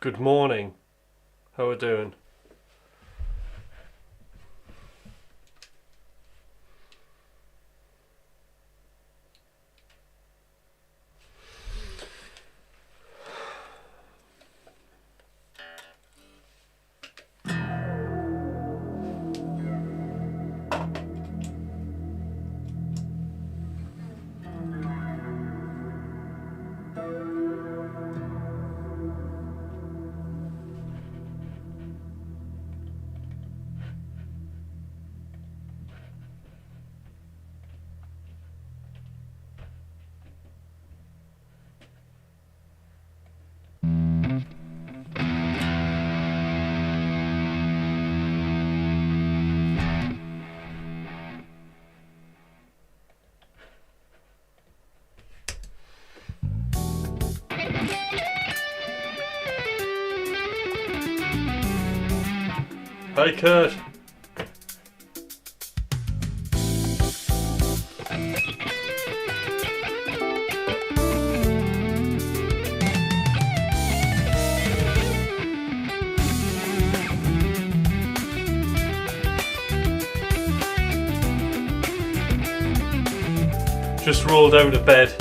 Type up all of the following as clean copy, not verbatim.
Good morning. How are we doing? Hi Kurt. Just rolled out of bed.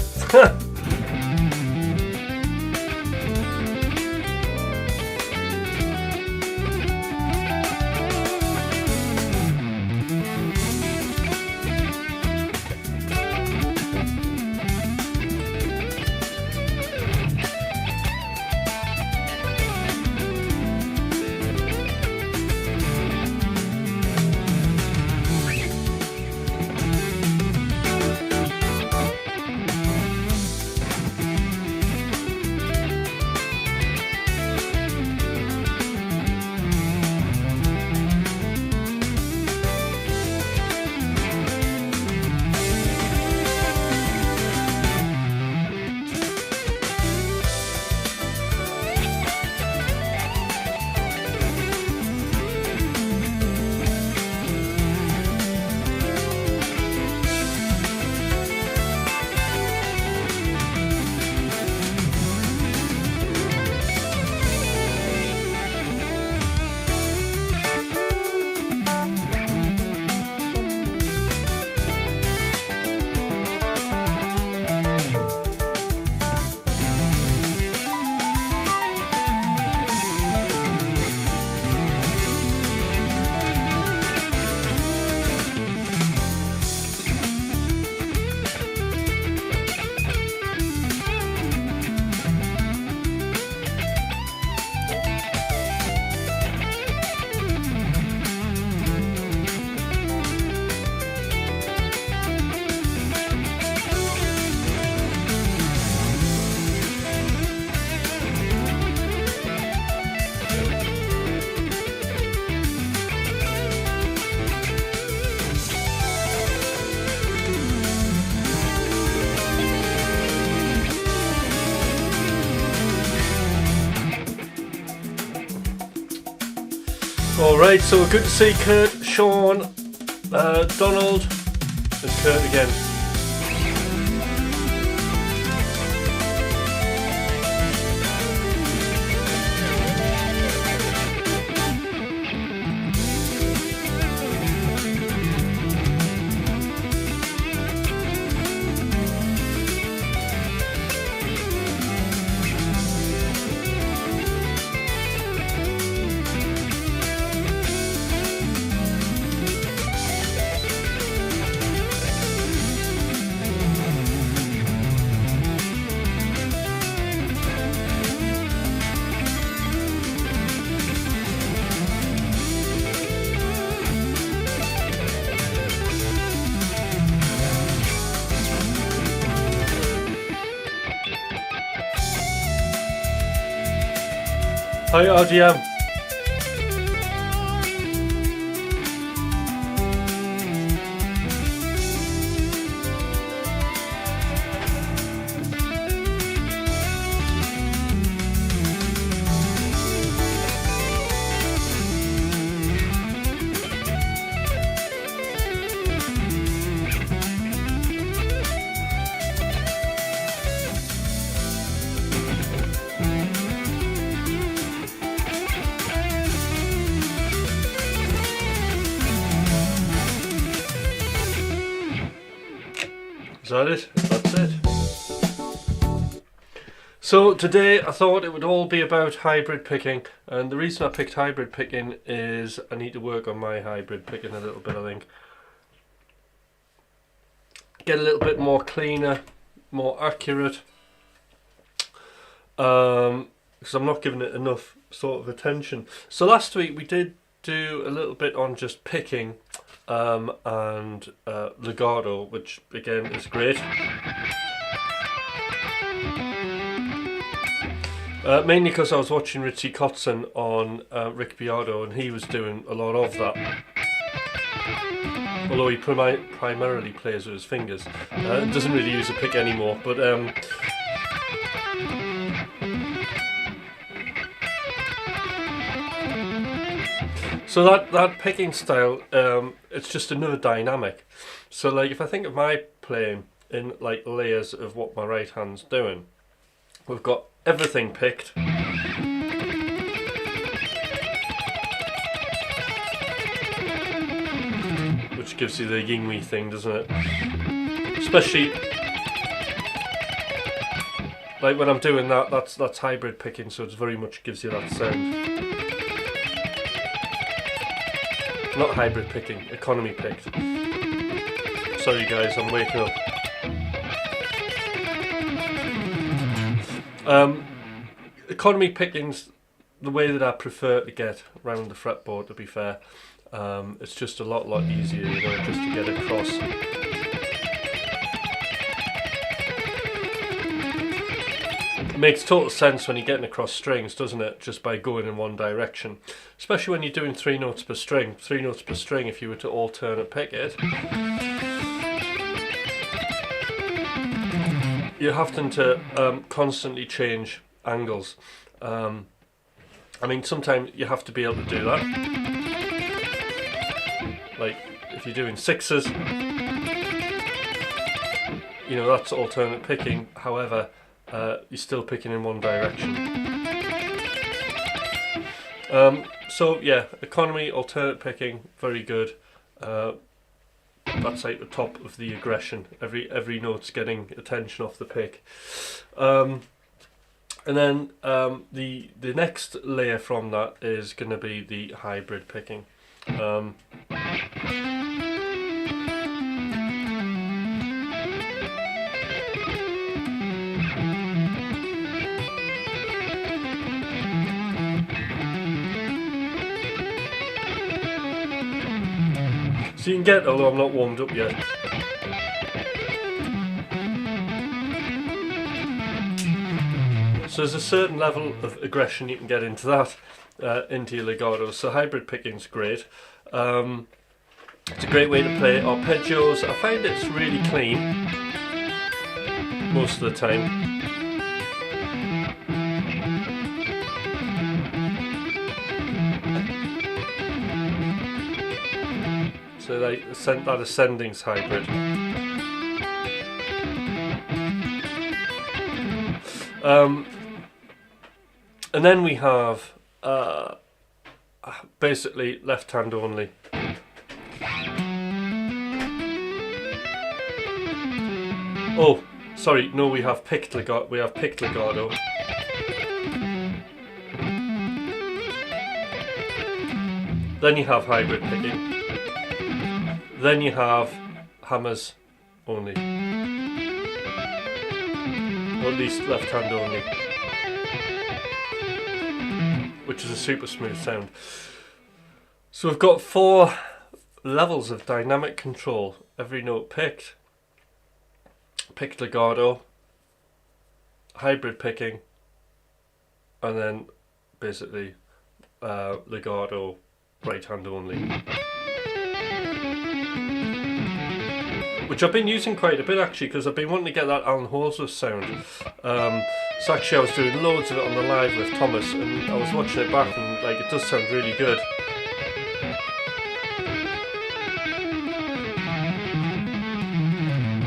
Alright, so good to see Kurt, Sean, Donald, and Kurt again. Hi RGM. that it? That's it. So today I thought it would all be about hybrid picking, and the reason I picked hybrid picking is I need to work on my hybrid picking a little bit, I think. Get a little bit more cleaner, more accurate, because I'm not giving it enough sort of attention. So last week we did do a little bit on just picking and legato, which again is great. Mainly because I was watching Richie Kotzen on Rick Beardo, and he was doing a lot of that. Although he primarily plays with his fingers. Doesn't really use a pick anymore, but so that picking style, it's just another dynamic. So like if I think of my playing in like layers of what my right hand's doing, we've got everything picked. Which gives you the yin-wee thing, doesn't it? Especially like when I'm doing that, that's hybrid picking, so it very much gives you that sound. Not hybrid picking, economy picked. Sorry guys, I'm waking up. Economy picking's the way that I prefer to get around the fretboard, to be fair. It's just a lot easier, you know, just to get across. It makes total sense when you're getting across strings, doesn't it? Just by going in one direction. Especially when you're doing 3 notes per string. 3 notes per string, if you were to alternate pick it, you're having to constantly change angles. I mean, sometimes you have to be able to do that. Like if you're doing 6s, you know, that's alternate picking. However, you're still picking in one direction. So yeah, economy, alternate picking, very good. That's like the top of the aggression. Every note's getting attention off the pick. And then the next layer from that is going to be the hybrid picking. So you can get, although I'm not warmed up yet. So there's a certain level of aggression you can get into that, into your legato. So hybrid picking's great. It's a great way to play arpeggios. I find it's really clean most of the time. So like that ascending's hybrid. And then we have basically left hand only. Oh, sorry, no, we have picked legato. We have picked legato. Then you have hybrid picking. Then you have hammers only. Or at least left hand only. Which is a super smooth sound. So we've got 4 levels of dynamic control. Every note picked, picked legato, hybrid picking, and then basically legato, right hand only. Which I've been using quite a bit actually, because I've been wanting to get that Alan Holdsworth sound. So actually I was doing loads of it on the live with Thomas, and I was watching it back and like it does sound really good.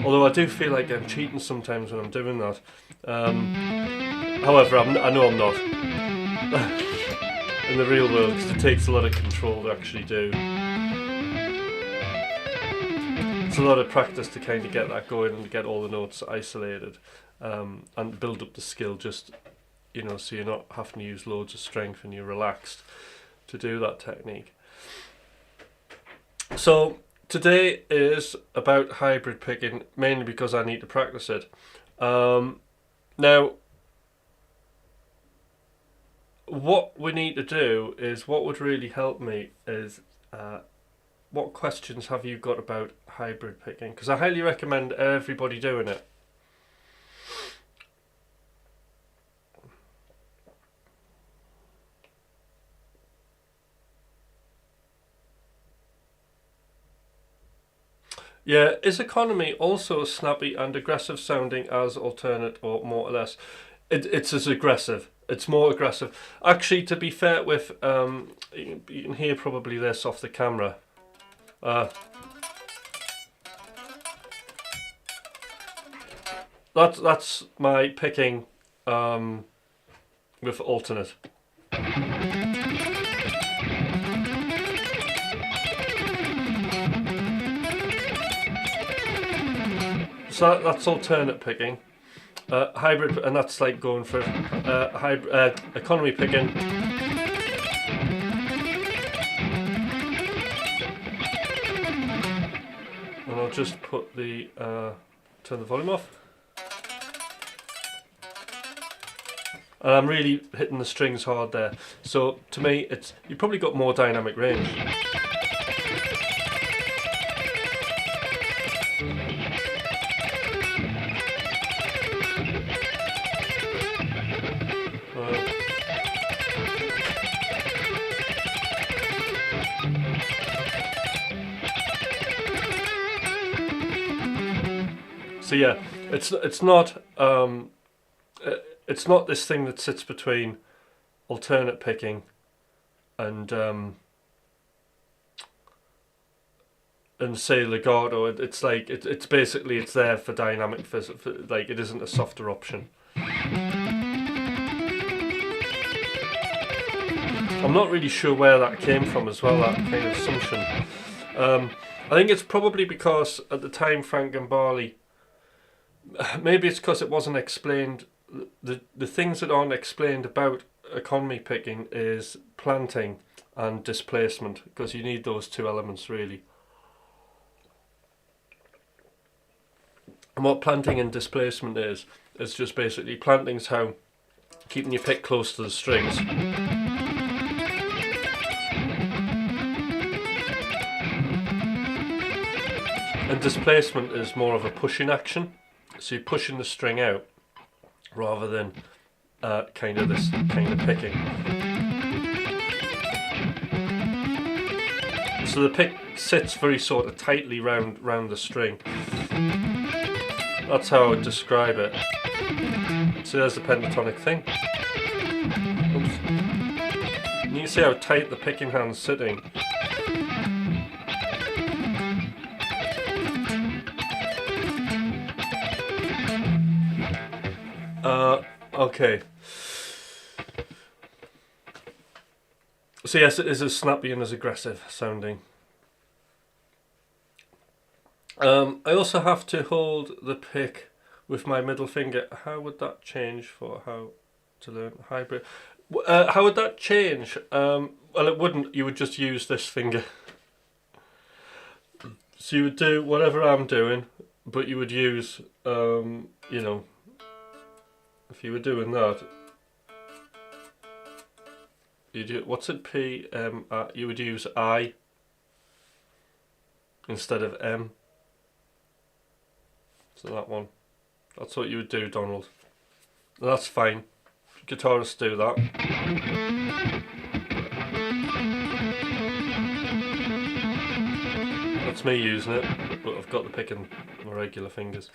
Although I do feel like I'm cheating sometimes when I'm doing that. However, I know I'm not. In the real world, because it takes a lot of control to actually do. it's a lot of practice to kind of get that going and to get all the notes isolated, and build up the skill, just, you know, so you're not having to use loads of strength and you're relaxed to do that technique. So today is about hybrid picking, mainly because I need to practice it. Now, what we need to do is, what would really help me is, what questions have you got about hybrid picking? Because I highly recommend everybody doing it. Yeah, is economy also as snappy and aggressive sounding as alternate, or more or less? It's as aggressive. It's more aggressive. Actually, to be fair with, you can hear probably this off the camera. That's my picking with alternate. So that's alternate picking. Hybrid, and that's like going for hybrid, economy picking. And I'll just put the turn the volume off. And I'm really hitting the strings hard there. So to me, it's, you've probably got more dynamic range. So yeah, it's not this thing that sits between alternate picking and say legato. It's like it's basically, it's there for dynamic, for like, it isn't a softer option. I'm not really sure where that came from as well, that kind of assumption. I think it's probably because at the time Frank Gambale, maybe it's because it wasn't explained. The things that aren't explained about economy picking is planting and displacement, because you need those two elements really. And what planting and displacement is just basically, planting's how keeping your pick close to the strings. And displacement is more of a pushing action. So you're pushing the string out rather than kind of this kind of picking. So the pick sits very sort of tightly round the string. That's how I would describe it. So there's the pentatonic thing. Oops. And you can see how tight the picking hand's sitting. Okay. So yes, it is as snappy and as aggressive sounding. I also have to hold the pick with my middle finger. How would that change for how to learn hybrid? How would that change? Well, it wouldn't. You would just use this finger. So you would do whatever I'm doing, but you would use, you know, if you were doing that, you do, what's it, P, M, you would use I instead of M. So that one, that's what you would do, Donald. And that's fine. Guitarists do that. That's me using it, but I've got the pick in my regular fingers.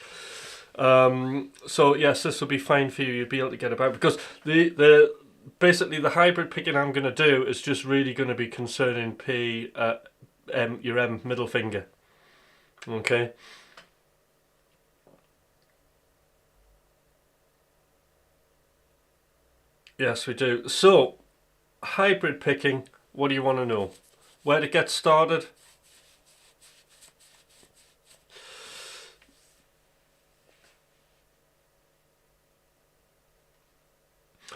So yes, this will be fine for you. You'll be able to get about, because the basically the hybrid picking I'm going to do is just really going to be concerning P, M, your M middle finger. Okay. Yes, we do. So, hybrid picking, what do you want to know? Where to get started?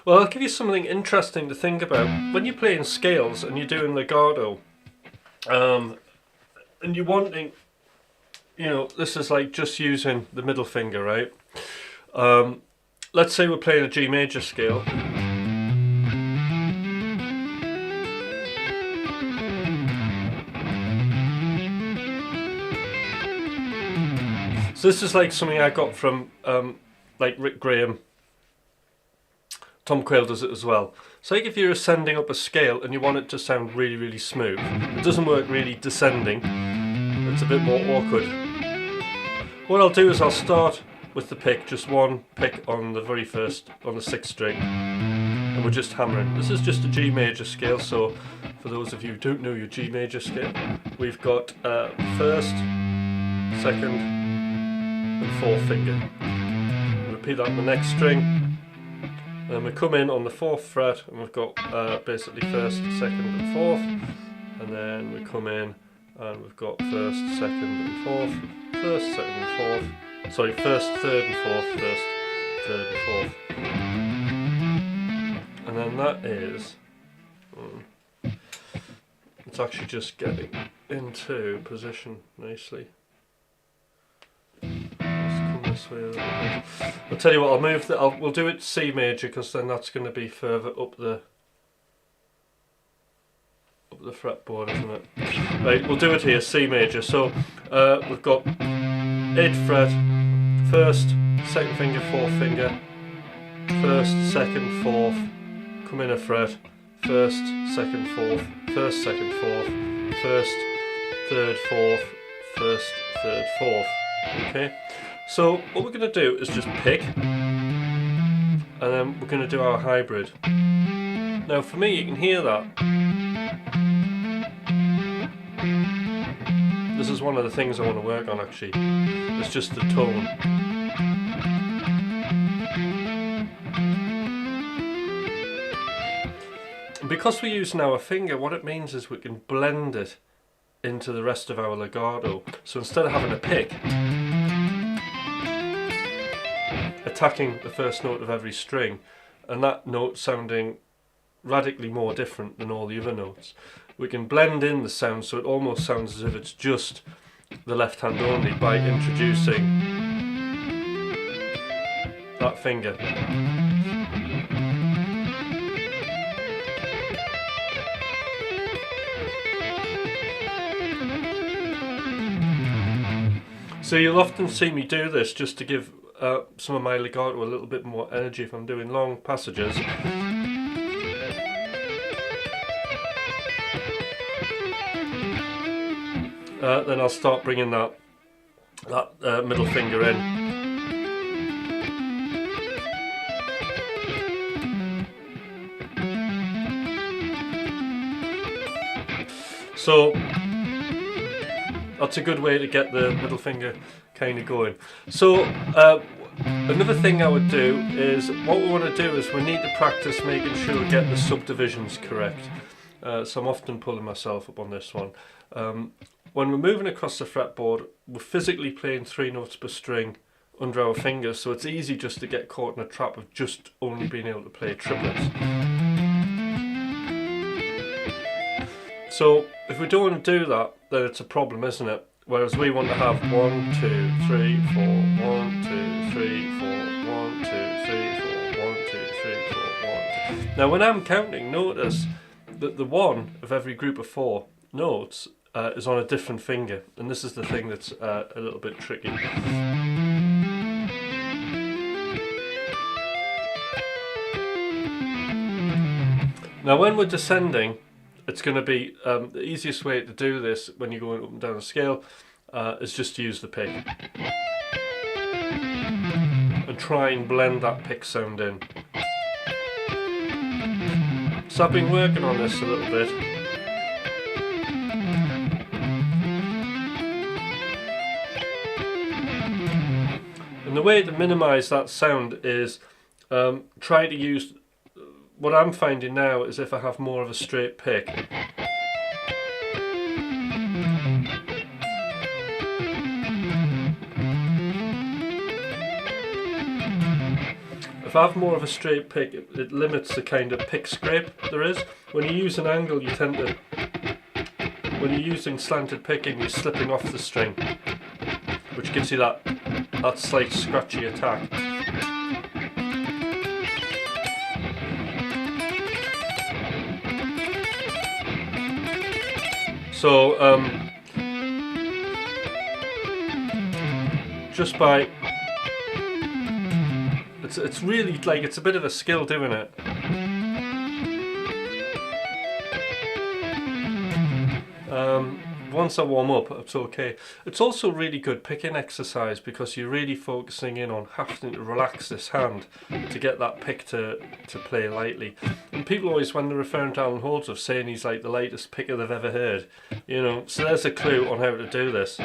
Well, I'll give you something interesting to think about. When you're playing scales and you're doing legato, and you're wanting, you know, this is like just using the middle finger, right? Let's say we're playing a G major scale. So this is like something I got from like Rick Graham. Tom Quayle does it as well. So like if you're ascending up a scale and you want it to sound really, really smooth, it doesn't work really descending. It's a bit more awkward. What I'll do is I'll start with the pick, just one pick on the very first, on the 6th string, and we're just hammering. This is just a G major scale, so for those of you who don't know your G major scale, we've got first, second, and 4th finger. Repeat that on the next string, and then we come in on the 4th fret, and we've got basically 1st, 2nd, and 4th, and then we come in and we've got 1st, 2nd, and 4th, 1st, 2nd, and 4th. Sorry, 1st, 3rd, and 4th, 1st, 3rd, and 4th. And then that is, it's actually just getting into position nicely. Let's come this way a little bit. I'll tell you what, I'll move we'll do it C major, because then that's going to be further up the fretboard, isn't it? Right, we'll do it here, C major. So we've got 8th fret, 1st, 2nd finger, 4th finger, 1st, 2nd, 4th, come in a fret, 1st, 2nd, 4th, 1st, 2nd, 4th, 1st, 3rd, 4th, 1st, 3rd, 4th. Okay, so what we're going to do is just pick, and then we're going to do our hybrid. Now for me, you can hear that. This is one of the things I want to work on actually. It's just the tone. And because we're using our finger, what it means is we can blend it into the rest of our legato. So instead of having a pick, attacking the first note of every string, and that note sounding radically more different than all the other notes, we can blend in the sound so it almost sounds as if it's just the left hand only by introducing that finger. So you'll often see me do this just to give some of my legato a little bit more energy if I'm doing long passages. Then I'll start bringing that middle finger in. So that's a good way to get the middle finger kind of going. So another thing I would do is, what we want to do is we need to practice making sure we get the subdivisions correct. So I'm often pulling myself up on this one. When we're moving across the fretboard, we're physically playing 3 notes per string under our fingers, so it's easy just to get caught in a trap of just only being able to play triplets. So if we don't want to do that, then it's a problem, isn't it? Whereas we want to have 1, 2, 3, 4, 1, 2, 3, 4, 1, 2, 3, 4, 1, 2, 3, 4, 1, 2. Now when I'm counting, notice that the 1 of every group of 4 notes is on a different finger, and this is the thing that's a little bit tricky. Now when we're descending, it's going to be the easiest way to do this when you're going up and down a scale is just to use the pick and try and blend that pick sound in. So I've been working on this a little bit. And the way to minimise that sound is try to use, what I'm finding now is if I have more of a straight pick, if I have more of a straight pick, it limits the kind of pick scrape there is. When you use an angle, you tend to, when you're using slanted picking, you're slipping off the string, which gives you that slight scratchy attack. So just by, it's really like, it's a bit of a skill doing it. Once I warm up, it's okay. It's also really good picking exercise because you're really focusing in on having to relax this hand to get that pick to play lightly. And people always, when they're referring to Alan Holdsworth, saying he's like the lightest picker they've ever heard. You know, so there's a clue on how to do this.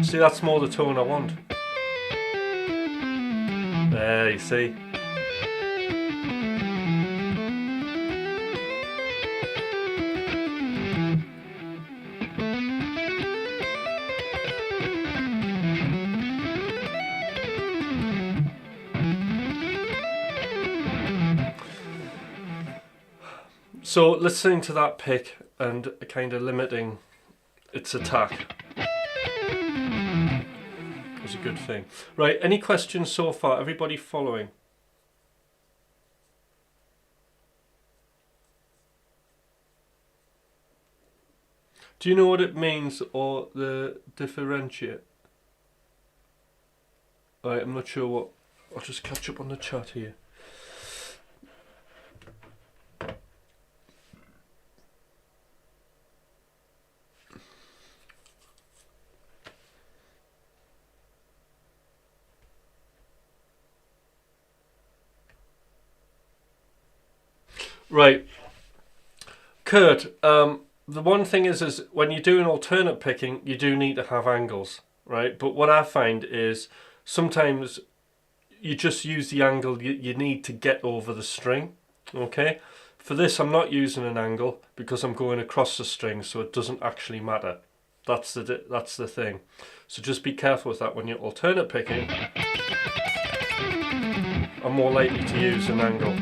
See, that's more the tone I want. There, you see. So listening to that pick and kind of limiting its attack is a good thing. Right, any questions so far? Everybody following? Do you know what it means, or the differentiate? Right, I'm not sure what. I'll just catch up on the chat here. Right, Kurt, the one thing is when you're doing alternate picking, you do need to have angles, right? But what I find is sometimes you just use the angle you need to get over the string, okay? For this, I'm not using an angle because I'm going across the string, so it doesn't actually matter. That's the thing. So just be careful with that when you're alternate picking. I'm more likely to use an angle.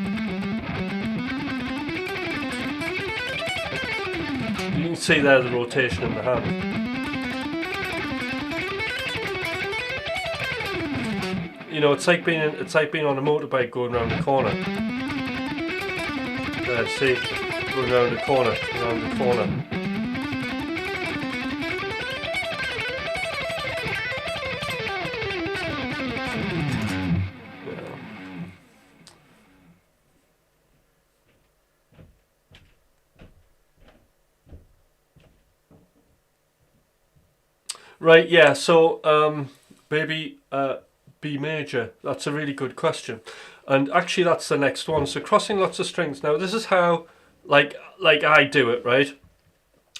You can see there the rotation in the hand. You know, it's like being on a motorbike going around the corner. There, see, going around the corner, around the corner. Right, yeah, so maybe B major, that's a really good question. And actually that's the next one. So crossing lots of strings. Now this is how, like I do it, right?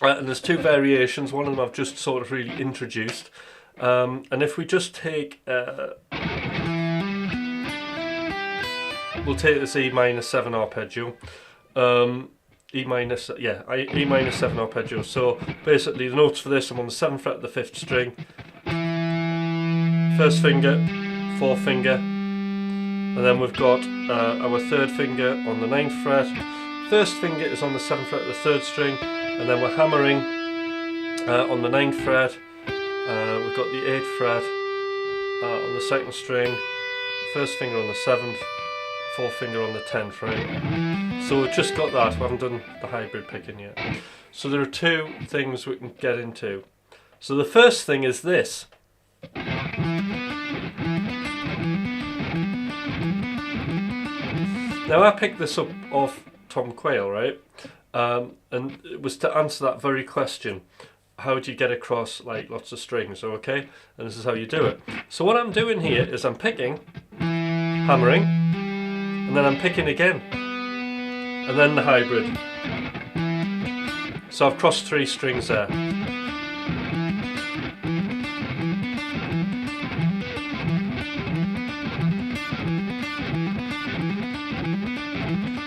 And there's two variations. One of them I've just sort of really introduced. And if we just take, we'll take this E minus 7 arpeggio. E minus 7 arpeggio. So basically the notes for this, I'm on the 7th fret of the 5th string, first finger, 4th finger, and then we've got our 3rd finger on the 9th fret, first finger is on the 7th fret of the 3rd string, and then we're hammering on the 9th fret, we've got the 8th fret on the 2nd string, first finger on the 7th, 4th finger on the 10th, right? So we've just got that, we haven't done the hybrid picking yet. So there are two things we can get into. So the first thing is this. Now I picked this up off Tom Quayle, right? And it was to answer that very question. How do you get across like lots of strings, okay? And this is how you do it. So what I'm doing here is I'm picking, hammering, and then I'm picking again. And then the hybrid. So I've crossed 3 strings there.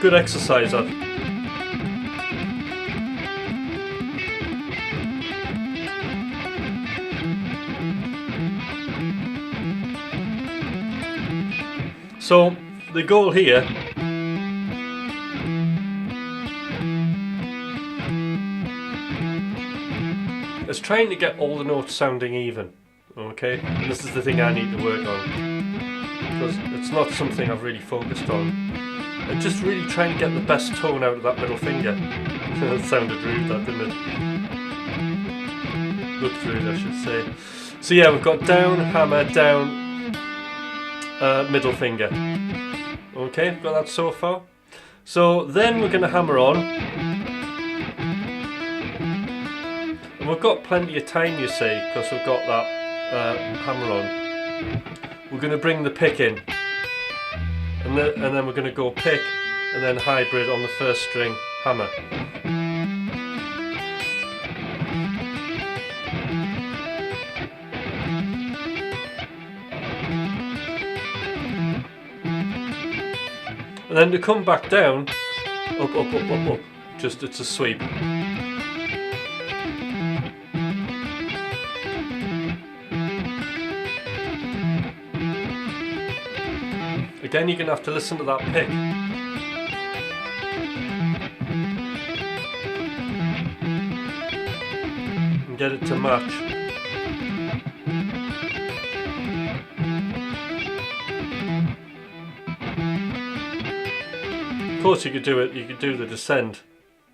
Good exercise that. So the goal here is trying to get all the notes sounding even. Okay, and this is the thing I need to work on, because it's not something I've really focused on. I'm just really trying to get the best tone out of that middle finger. That sounded rude, that, didn't it? Looked rude, I should say. So yeah, we've got down, hammer, down, middle finger. Okay, got that so far. So then we're going to hammer on. And we've got plenty of time, you see, because we've got that hammer on. We're going to bring the pick in. And then we're going to go pick and then hybrid on the first string, hammer. And then to come back down, up, up, up, up, up, just it's a sweep. Again, you're going to have to listen to that pick. And get it to match. Of course you could do it, you could do the descent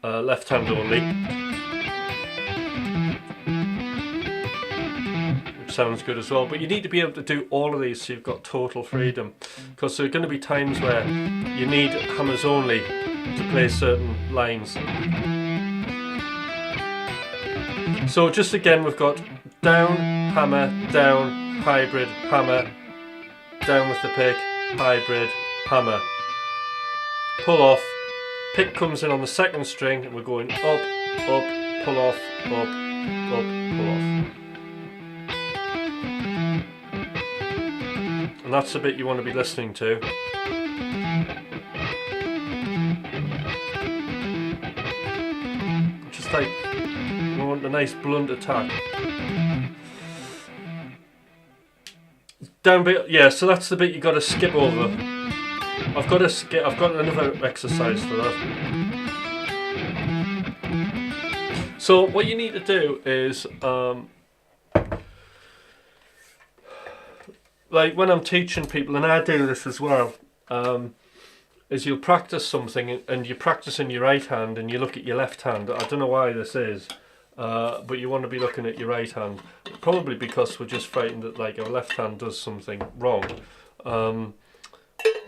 left hand only. Sounds good as well, but you need to be able to do all of these so you've got total freedom, because there are going to be times where you need hammers only to play certain lines. So just again, we've got down, hammer, down, hybrid, hammer, down with the pick, hybrid, hammer, pull off, pick comes in on the second string and we're going up, up, pull off, up, up, pull off. And that's the bit you want to be listening to. Just like, you want a nice blunt attack. Down bit, yeah, so that's the bit you got to skip over. I've got another exercise for that. So what you need to do is, like when I'm teaching people, and I do this as well, is you'll practice something and you practice in your right hand and you look at your left hand. I don't know why this is, but you want to be looking at your right hand. Probably because we're just frightened that like our left hand does something wrong.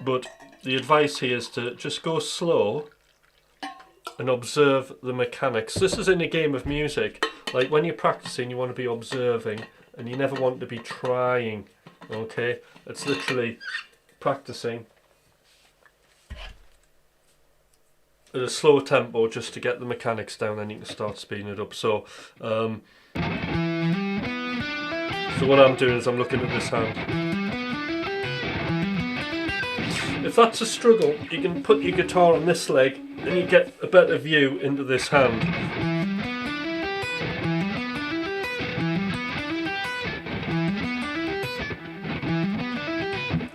But the advice here is to just go slow and observe the mechanics. This is in a game of music. Like when you're practicing, you want to be observing and you never want to be trying. Okay, it's literally practicing at a slow tempo just to get the mechanics down, then you can start speeding it up. So so what I'm doing is I'm looking at this hand. If that's a struggle, you can put your guitar on this leg and you get a better view into this hand.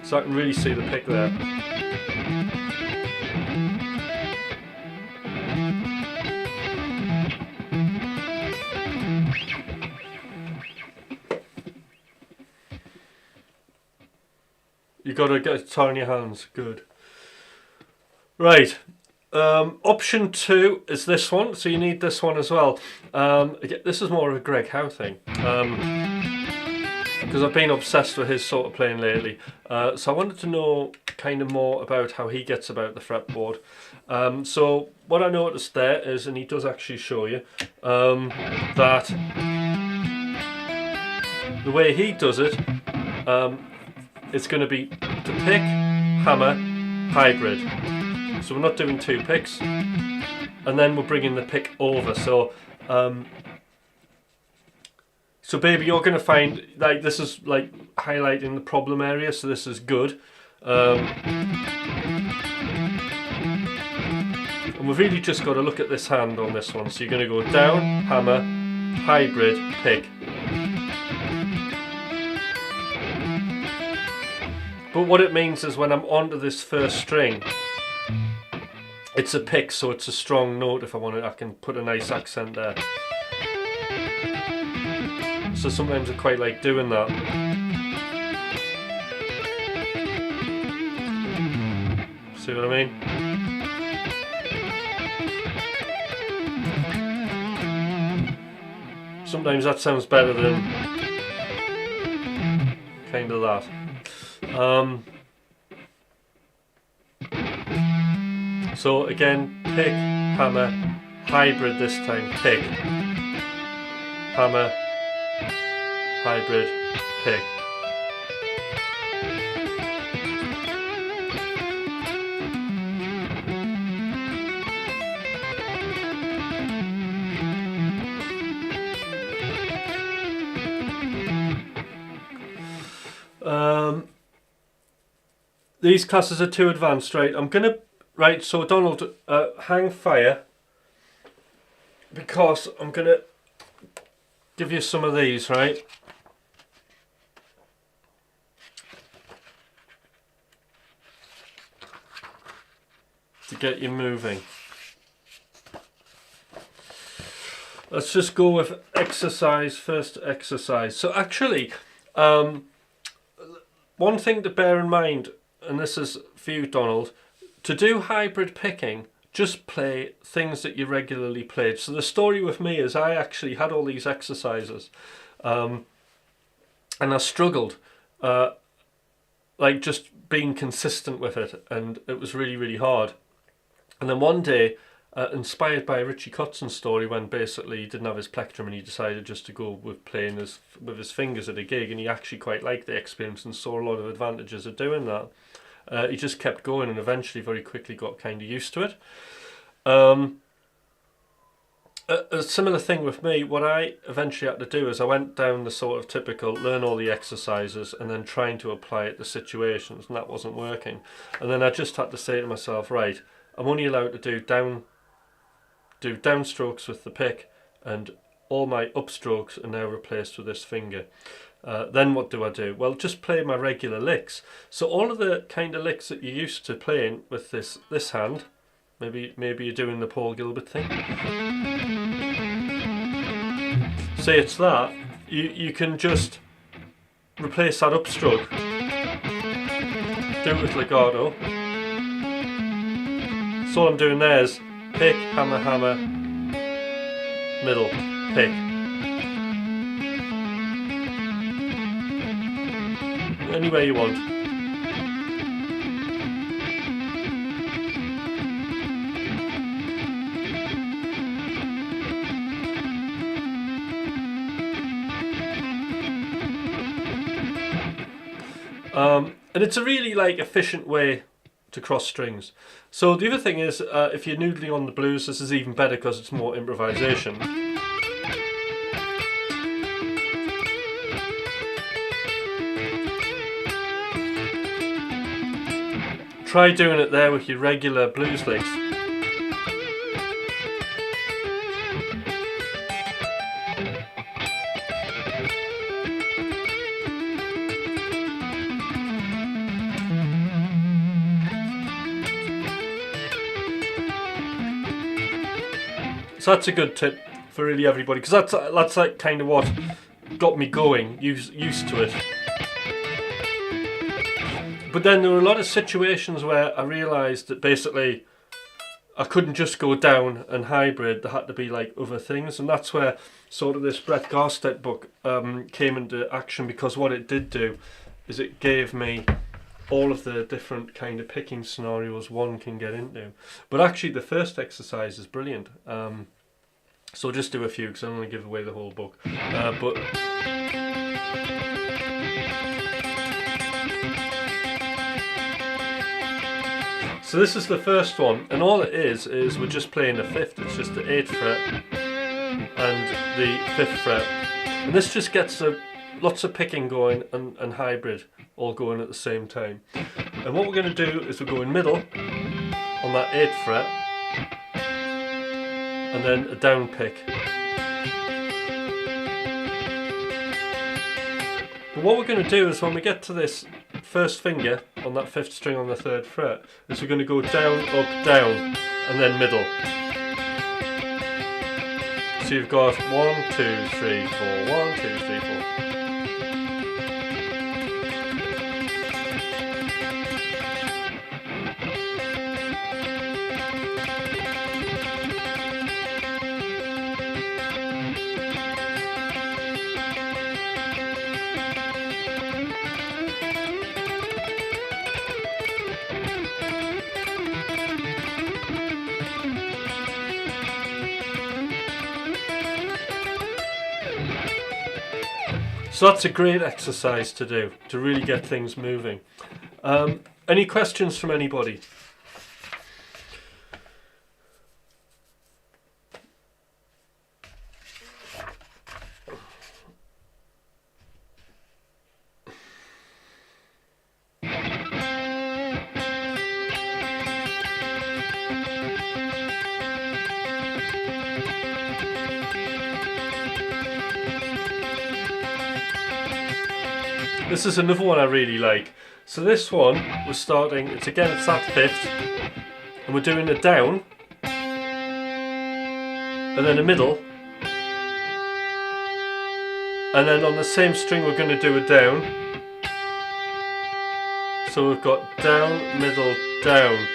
So I can really see the pick there. You got to get a guitar in your hands. Good. Right. Option 2 is this one, so you need this one as well. This is more of a Greg Howe thing. Because I've been obsessed with his sort of playing lately. So I wanted to know kind of more about how he gets about the fretboard. So what I noticed there is, and he does actually show you, that the way he does it, it's going to be to pick, hammer, hybrid. So we're not doing 2 picks. And then we're bringing the pick over. So so baby, you're going to find like this is like highlighting the problem area, so this is good. And we've really just got to look at this hand on this one. So you're going to go down, hammer, hybrid, pick. But what it means is when I'm onto this first string, it's a pick, so it's a strong note. If I want it, I can put a nice accent there. So sometimes I quite like doing that. See what I mean? Sometimes that sounds better than kind of that. So again, pick, hammer, hybrid this time, pick, hammer, hybrid, pick. These classes are too advanced, right? I'm gonna, right, so Donald, hang fire, because I'm gonna give you some of these, right? To get you moving. Let's just go with exercise, first exercise. So actually, one thing to bear in mind, and this is for you, Donald, to do hybrid picking, just play things that you regularly played. So the story with me is I actually had all these exercises, and I struggled, like just being consistent with it, and it was really, really hard. And then one day, inspired by a Richie Kotzen story, when basically he didn't have his plectrum and he decided just to go with playing with his fingers at a gig, and he actually quite liked the experience and saw a lot of advantages of doing that. He just kept going and eventually very quickly got kind of used to it. A similar thing with me, what I eventually had to do is I went down the sort of typical learn all the exercises and then trying to apply it to situations, and that wasn't working. And then I just had to say to myself, right, I'm only allowed to do downstrokes with the pick, and all my upstrokes are now replaced with this finger. Then what do? Well, just play my regular licks. So all of the kind of licks that you're used to playing with this hand, maybe you're doing the Paul Gilbert thing. Say it's that, you can just replace that upstroke. Do it with legato. So all I'm doing there is pick, hammer, hammer, middle, pick. Any way you want. And it's a really efficient way to cross strings. So the other thing is, if you're noodling on the blues, this is even better because it's more improvisation. Try doing it there with your regular blues licks. So that's a good tip for really everybody, because that's like kind of what got me going, used to it. But then there were a lot of situations where I realised that basically I couldn't just go down and hybrid, there had to be other things, and that's where sort of this Brett Garstedt book came into action, because what it did do is it gave me all of the different kind of picking scenarios one can get into. But actually the first exercise is brilliant. So I'll just do a few because I don't want to give away the whole book. So this is the first one, and all it is we're just playing the fifth. It's just the 8th fret and the 5th fret. And this just gets lots of picking going and hybrid all going at the same time. And what we're going to do is we're going middle on that 8th fret and then a down pick. But what we're going to do is when we get to this first finger on that 5th string on the 3rd fret is we're going to go down, up, down, and then middle. So you've got 1, 2, 3, 4, 1, 2, 3, 4. So that's a great exercise to do, to really get things moving. Any questions from anybody? This is another one I really like. So this one, we're starting, it's that 5th, and we're doing a down, and then a middle, and then on the same string we're going to do a down. So we've got down, middle, down,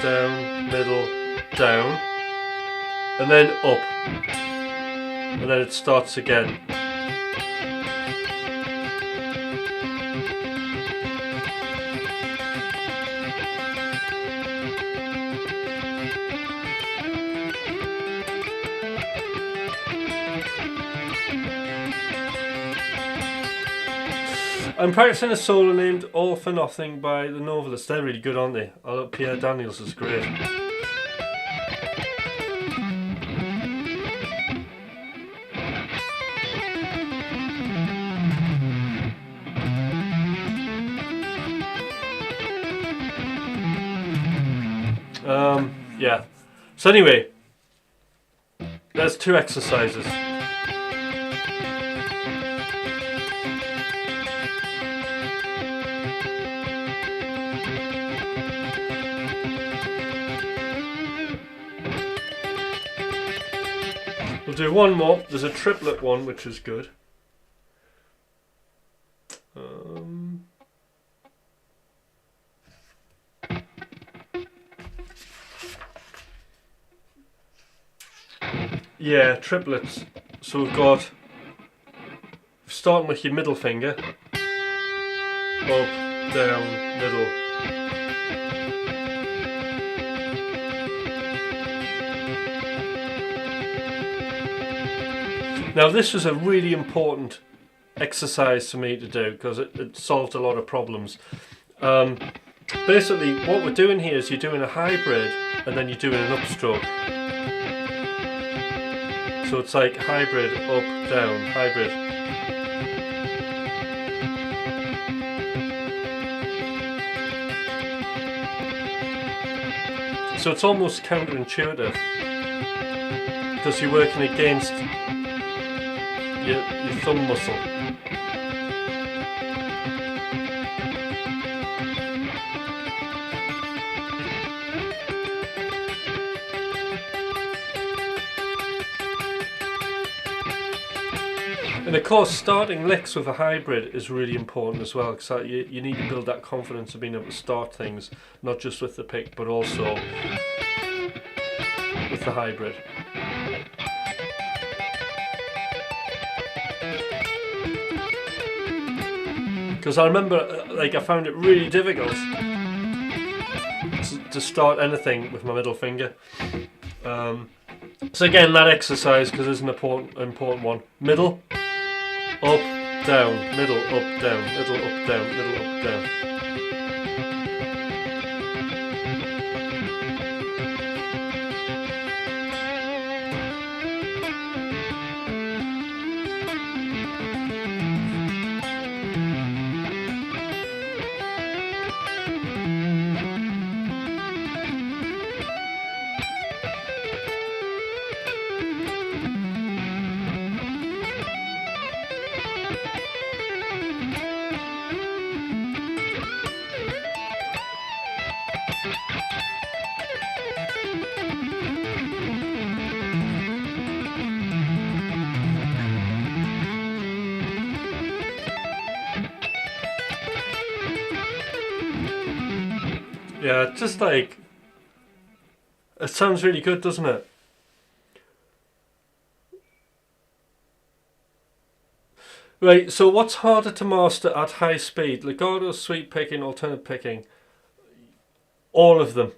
down, middle, down, and then up. And then it starts again. I'm practicing a solo named All for Nothing by the Novelists. They're really good, aren't they? Pierre Daniels is great. Yeah. So anyway, there's 2 exercises. We'll do one more. There's a triplet one, which is good. Yeah, triplets. So we've got, starting with your middle finger, up, down, middle. Now this was a really important exercise for me to do because it solved a lot of problems. Basically what we're doing here is you're doing a hybrid and then you're doing an upstroke. So it's like hybrid, up, down, hybrid. So it's almost counterintuitive because you're working against your thumb muscle. And of course, starting licks with a hybrid is really important as well, because you need to build that confidence of being able to start things, not just with the pick, but also with the hybrid. Because I remember, I found it really difficult to start anything with my middle finger. So again, that exercise, because it's an important one. Middle, up, down, middle, up, down, middle, up, down, middle, up, down. Yeah, just like, it sounds really good, doesn't it? Right, so what's harder to master at high speed? Legato, sweep picking, alternate picking. All of them.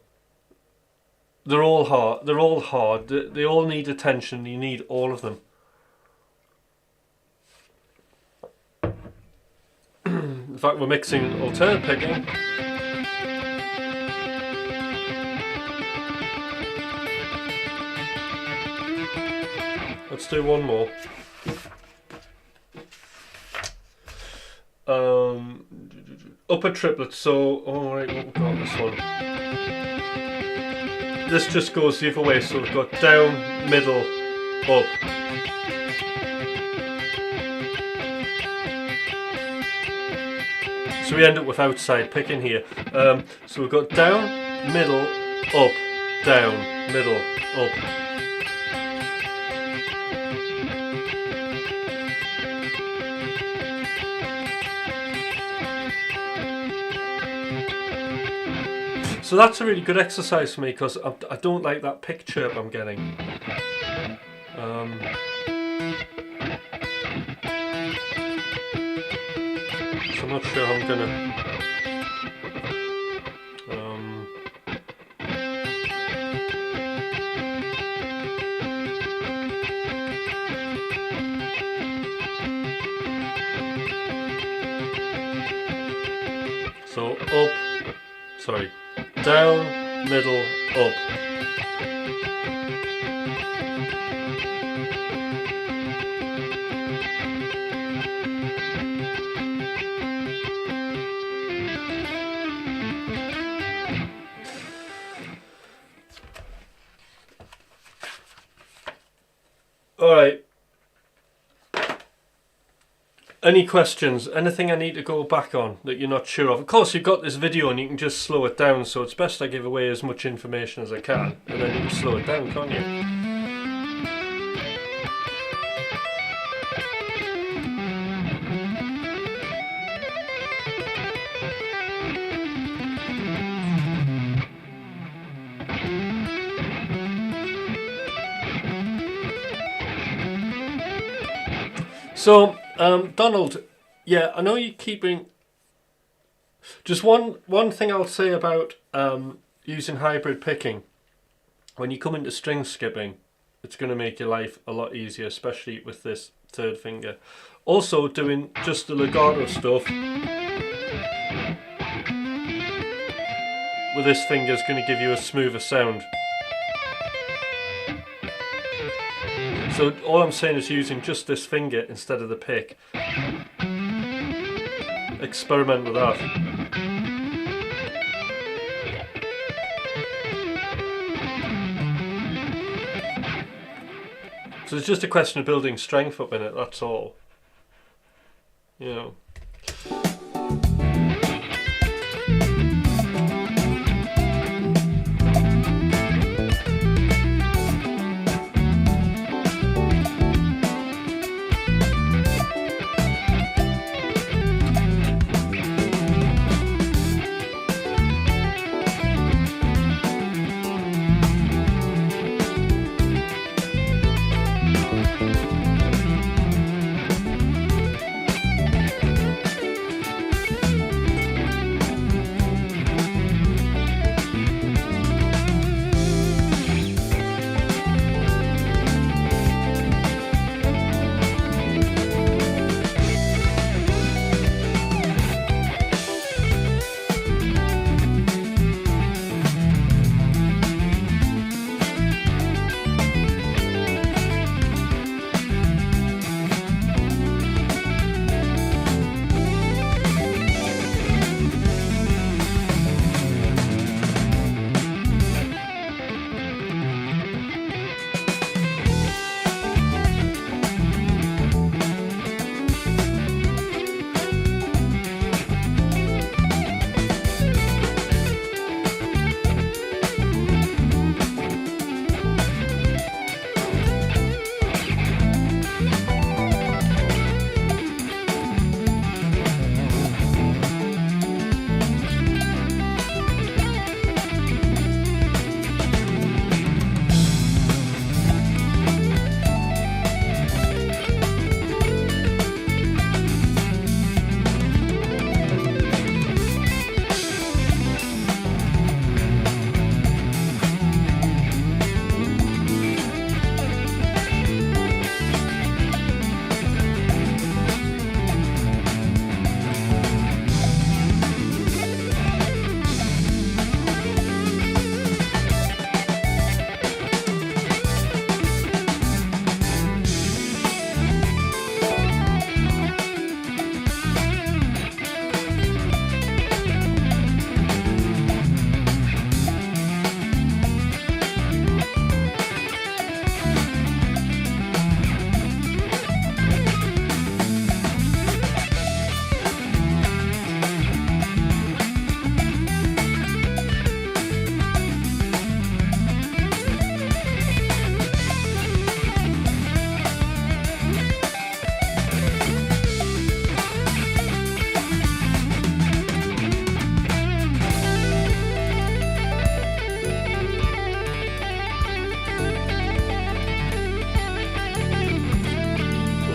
They're all hard. They're all hard. They all need attention. You need all of them. In fact, we're mixing alternate picking. Let's do one more. Upper triplet. So, alright, what we've got this one. This just goes the other way. So we've got down, middle, up. So we end up with outside picking here. So we've got down, middle, up, down, middle, up. So that's a really good exercise for me because I don't like that pick chirp I'm getting. So I'm not sure I'm gonna. So up, sorry. Down, middle, up. Alright. Any questions? Anything I need to go back on that you're not sure of? Of course, you've got this video and you can just slow it down, so it's best I give away as much information as I can, and then you can slow it down, can't you? So, Donald, yeah, I know you're keeping. Just one thing I'll say about using hybrid picking. When you come into string skipping, it's going to make your life a lot easier, especially with this third finger. Also, doing just the legato stuff with this finger is going to give you a smoother sound. So all I'm saying is using just this finger instead of the pick. Experiment with that. So it's just a question of building strength up in it, that's all. You know.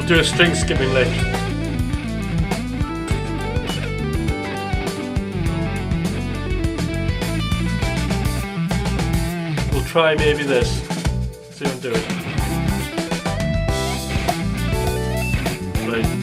We'll do a string skipping lick. We'll try maybe this. See what I'm doing. Right.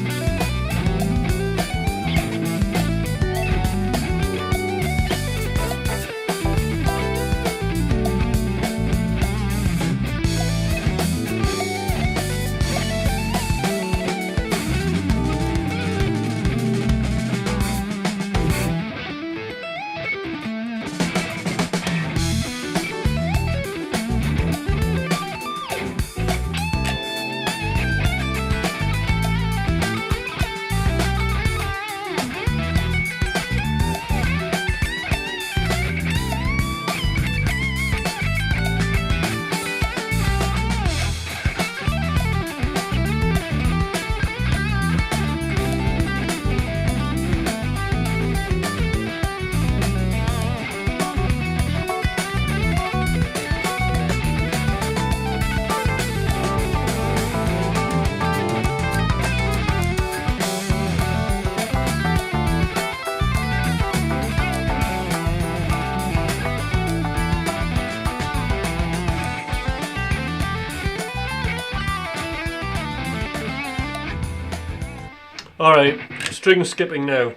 Alright, string skipping now.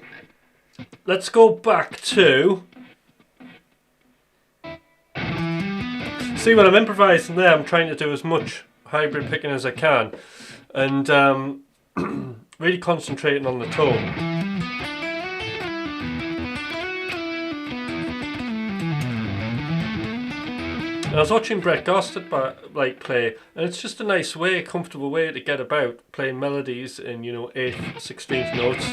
Let's go back to... See, when I'm improvising there, I'm trying to do as much hybrid picking as I can. And really concentrating on the tone. And I was watching Brett Gossett play, and it's just a nice way, comfortable way to get about playing melodies in, 8th, 16th notes.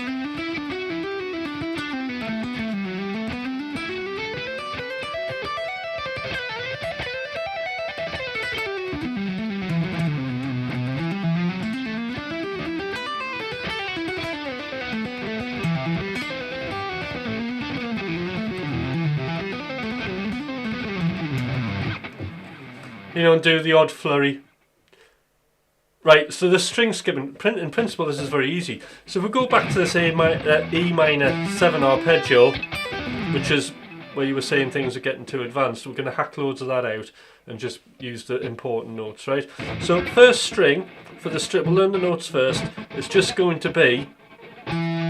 And do the odd flurry. Right, so the string skipping, in principle this is very easy. So if we go back to this E minor 7 arpeggio, which is where you were saying things are getting too advanced, we're going to hack loads of that out and just use the important notes, right? So first string, for the strip, we'll learn the notes first, it's just going to be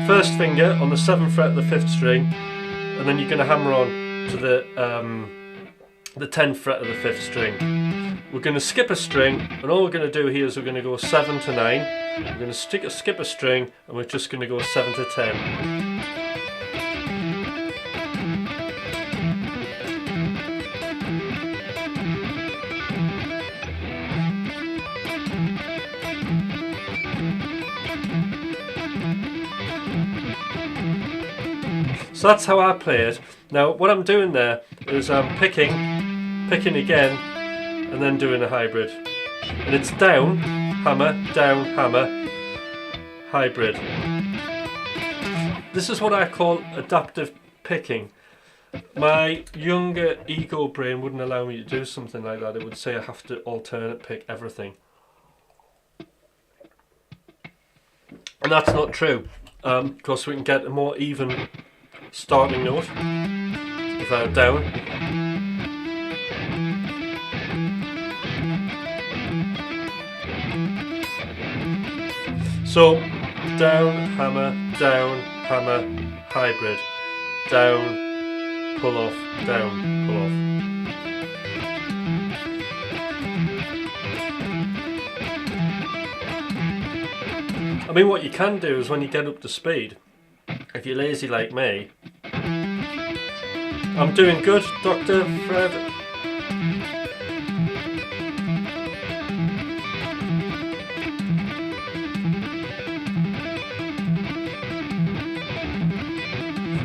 first finger on the 7th fret of the 5th string, and then you're going to hammer on to the 10th fret of the 5th string. We're going to skip a string, and all we're going to do here is we're going to go 7 to 9. We're going to skip a string, and we're just going to go 7 to 10. So that's how I play it. Now what I'm doing there is I'm picking again, and then doing a hybrid. And it's down, hammer, hybrid. This is what I call adaptive picking. My younger ego brain wouldn't allow me to do something like that. It would say I have to alternate pick everything. And that's not true, because we can get a more even starting note. If I have down, so down, hammer, hybrid, down, pull off, down, pull off. I mean, what you can do is when you get up to speed, if you're lazy like me, I'm doing good, Dr. Fred.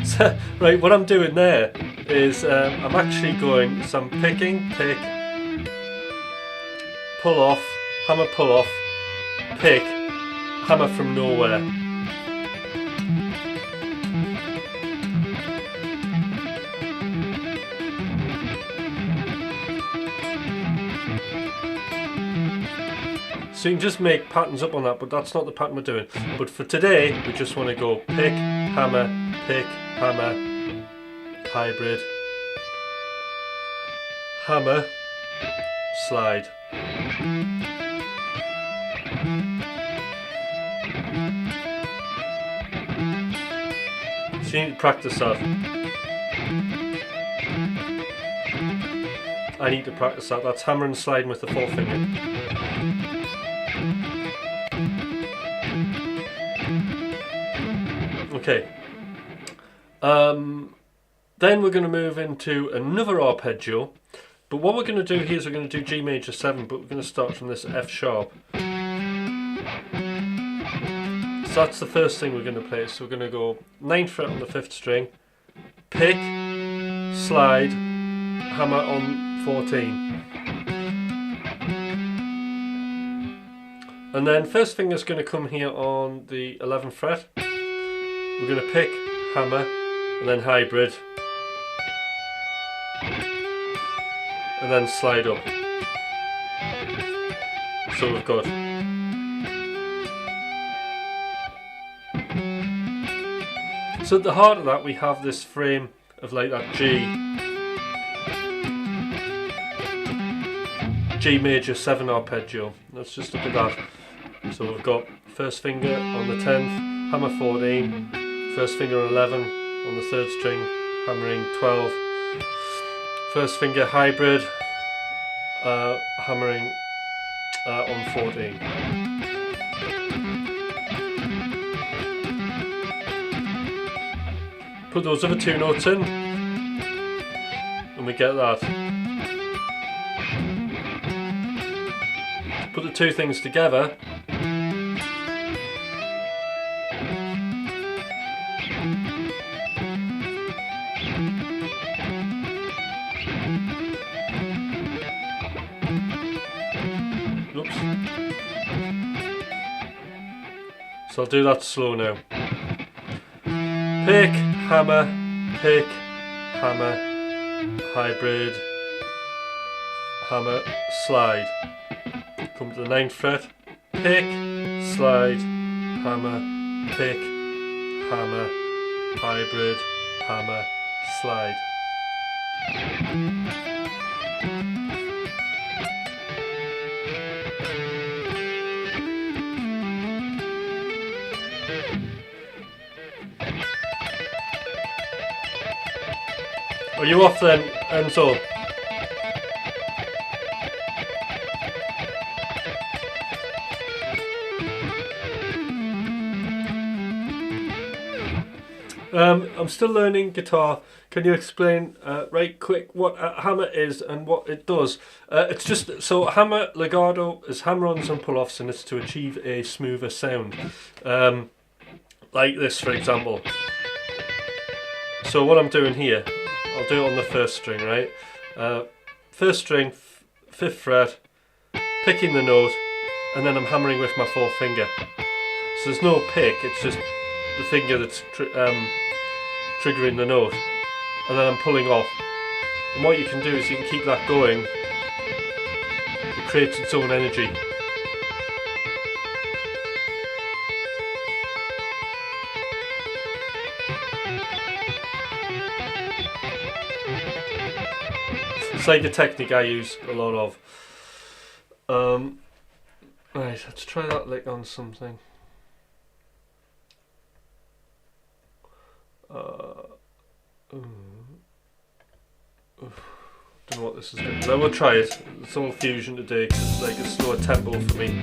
So, right, what I'm doing there is I'm actually going, so I'm picking, pick, pull off, hammer, pull off, pick, hammer from nowhere. So you can just make patterns up on that, but that's not the pattern we're doing. But for today, we just want to go pick, hammer, hybrid, hammer, slide. So you need to practice that. I need to practice that. That's hammer and sliding with the forefinger. Okay. Then we're going to move into another arpeggio. But what we're going to do here is we're going to do G major 7, but we're going to start from this F sharp. So that's the first thing we're going to play. So we're going to go 9th fret on the 5th string, pick, slide, hammer on 14. And then first finger's going to come here on the 11th fret. We're going to pick, hammer, and then hybrid, and then slide up. So we've got so at the heart of that we have this frame of like that G major 7 arpeggio. Let's just look at that. So we've got first finger on the 10th, hammer 14, first finger on 11 on the 3rd string, hammering 12, first finger hybrid, hammering on 14. Put those other 2 notes in and we get that. Put the 2 things together. Oops. So I'll do that slow now. Pick, hammer, hybrid, hammer, slide. Come to the 9th fret, pick, slide, hammer, pick, hammer, hybrid, hammer, slide. Are you off then, Enzo? I'm still learning guitar. Can you explain right quick what a hammer is and what it does? It's just, so hammer, legato is hammer-ons and pull-offs, and it's to achieve a smoother sound. Like this, for example. So what I'm doing here, I'll do it on the 1st string, right? 1st string, 5th fret, picking the note, and then I'm hammering with my 4th finger. So there's no pick, it's just the finger that's triggering the note, and then I'm pulling off. And what you can do is you can keep that going. It creates its own energy. It's like a technique I use a lot of. Right, let's try that lick on something. Don't know what this is doing, but I will try it. It's all fusion today because it's like a slower tempo for me.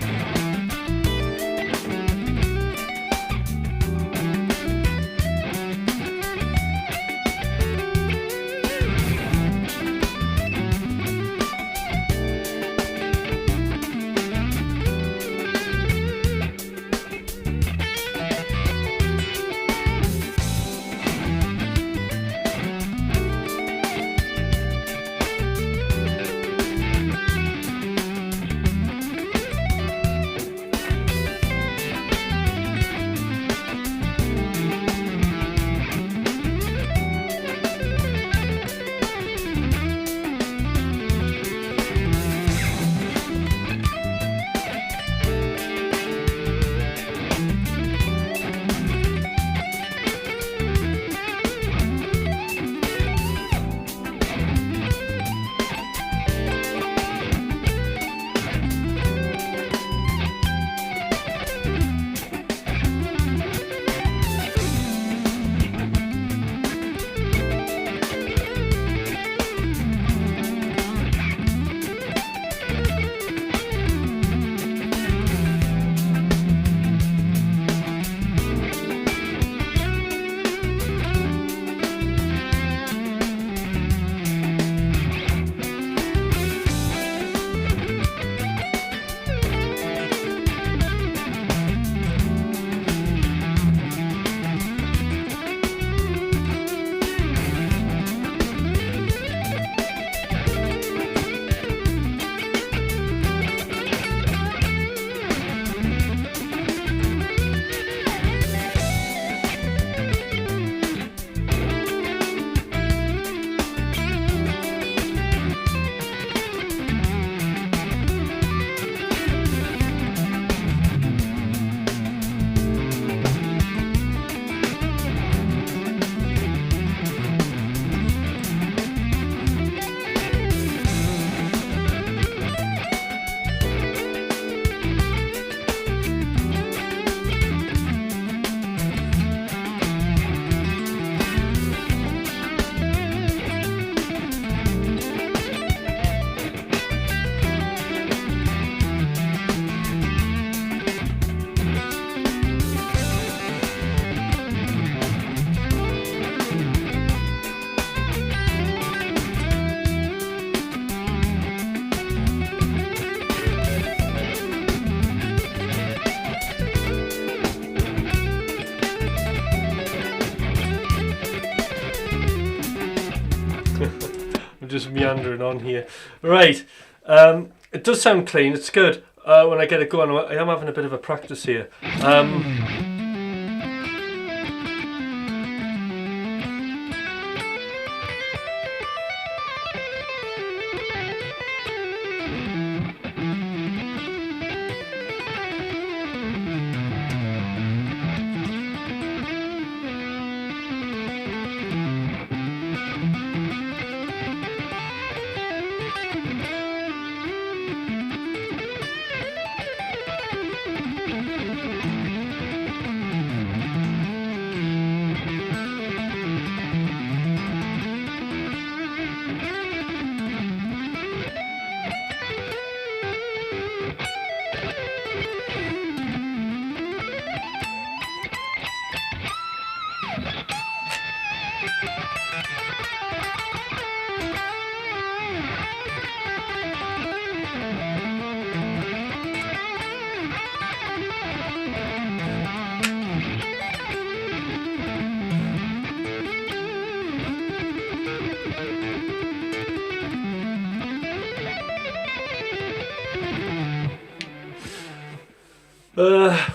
meandering on here. Right, it does sound clean. It's good. When I get it going, I am having a bit of a practice here.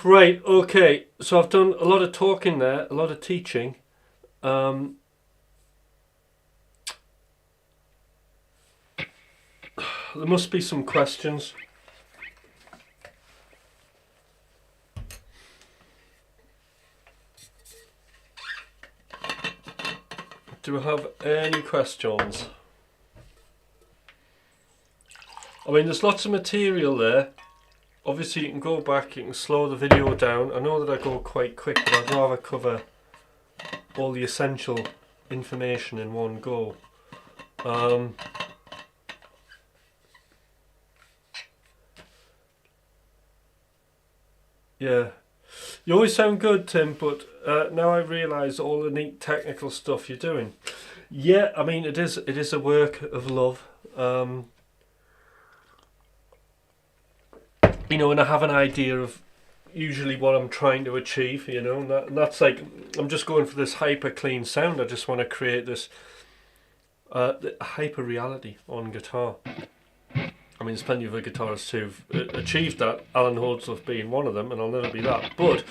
Right, okay, so I've done a lot of talking there, a lot of teaching. There must be some questions. Do I have any questions? I mean, there's lots of material there. Obviously you can go back, you can slow the video down. I know that I go quite quick, but I'd rather cover all the essential information in one go. Yeah, you always sound good, Tim, but now I realise all the neat technical stuff you're doing. Yeah, I mean, it is a work of love. You know, and I have an idea of usually what I'm trying to achieve, you know, and that's like, I'm just going for this hyper clean sound. I just want to create this hyper reality on guitar. I mean, there's plenty of other guitarists who've achieved that, Alan Holdsworth being one of them, and I'll never be that. But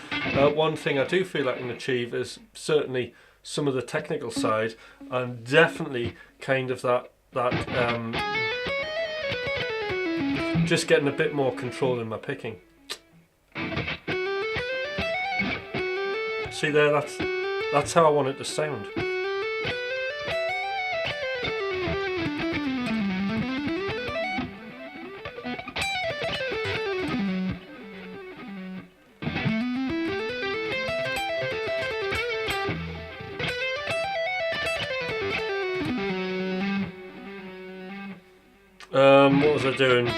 one thing I do feel I can achieve is certainly some of the technical side, and definitely kind of that just getting a bit more control in my picking. See there, that's how I want it to sound. What was I doing?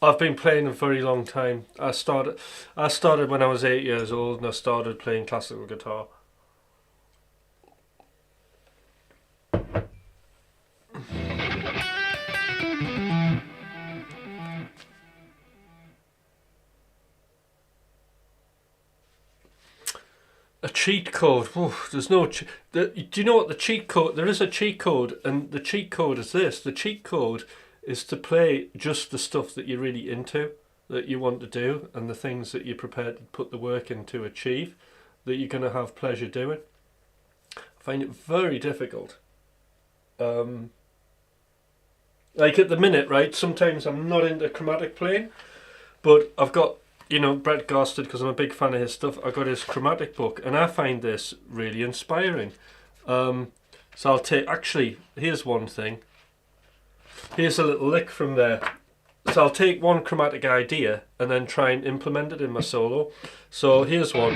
I've been playing a very long time. I started when I was 8 years old, and I started playing classical guitar. A cheat code. Oof, there's no. Do you know what the cheat code? There is a cheat code, and the cheat code is this. The cheat code is to play just the stuff that you're really into, that you want to do, and the things that you're prepared to put the work in to achieve, that you're going to have pleasure doing. I find it very difficult. Like at the minute, right? Sometimes I'm not into chromatic playing, but I've got, you know, Brett Gorsted, because I'm a big fan of his stuff. I got his chromatic book, and I find this really inspiring. So I'll take. Actually, here's one thing. Here's a little lick from there. So I'll take one chromatic idea and then try and implement it in my solo. So here's one.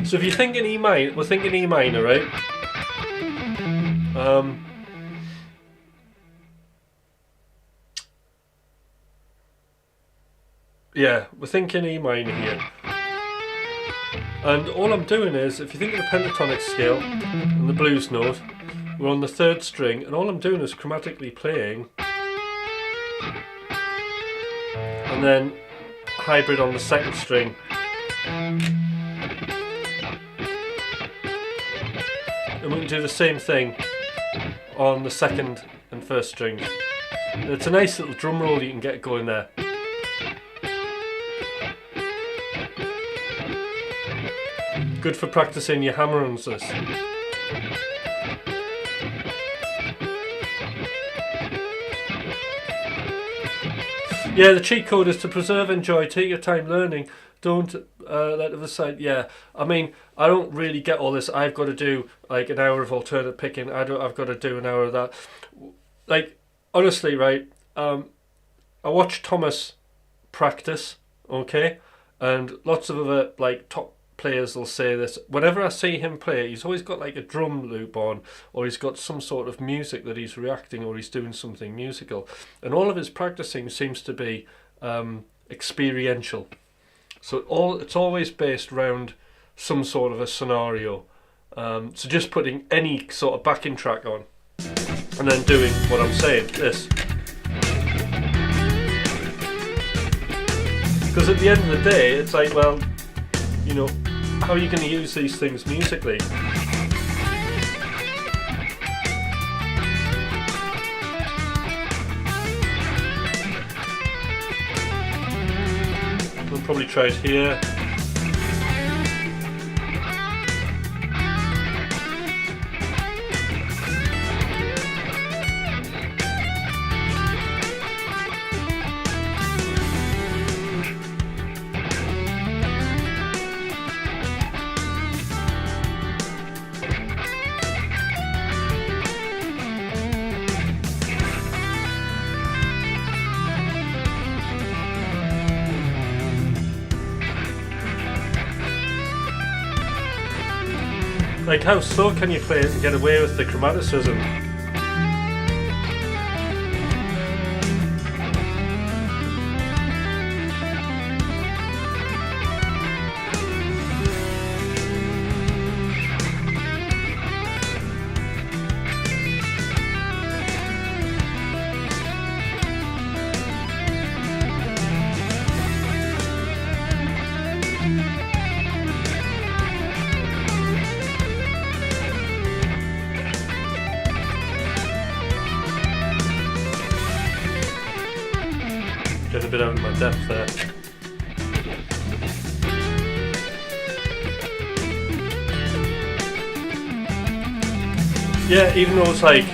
So if you think in E minor, we're thinking E minor, right? Yeah, we're thinking E minor here. And all I'm doing is, if you think of the pentatonic scale and the blues note, we're on the 3rd string, and all I'm doing is chromatically playing, and then hybrid on the 2nd string. And we can do the same thing on the 2nd and 1st strings. And it's a nice little drum roll you can get going there. Good for practicing your hammer-ons, this. Yeah, the cheat code is to preserve, enjoy, take your time learning. Don't let the other side. Yeah, I mean, I don't really get all this. I've got to do like an hour of alternate picking. I've got to do an hour of that. Like, honestly, right? I watch Thomas practice, okay, and lots of other like top players will say this. Whenever I see him play, he's always got like a drum loop on, or he's got some sort of music that he's reacting, or he's doing something musical, and all of his practicing seems to be experiential. So it's always based around some sort of a scenario. So just putting any sort of backing track on, and then doing what I'm saying, this. Because at the end of the day, it's like, well, you know, how are you going to use these things musically? We'll probably try it here. Like, how slow can you play it and get away with the chromaticism? Getting a bit out of my depth there. Yeah, even though it's like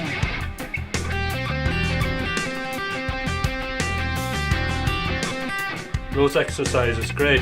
those exercises, great.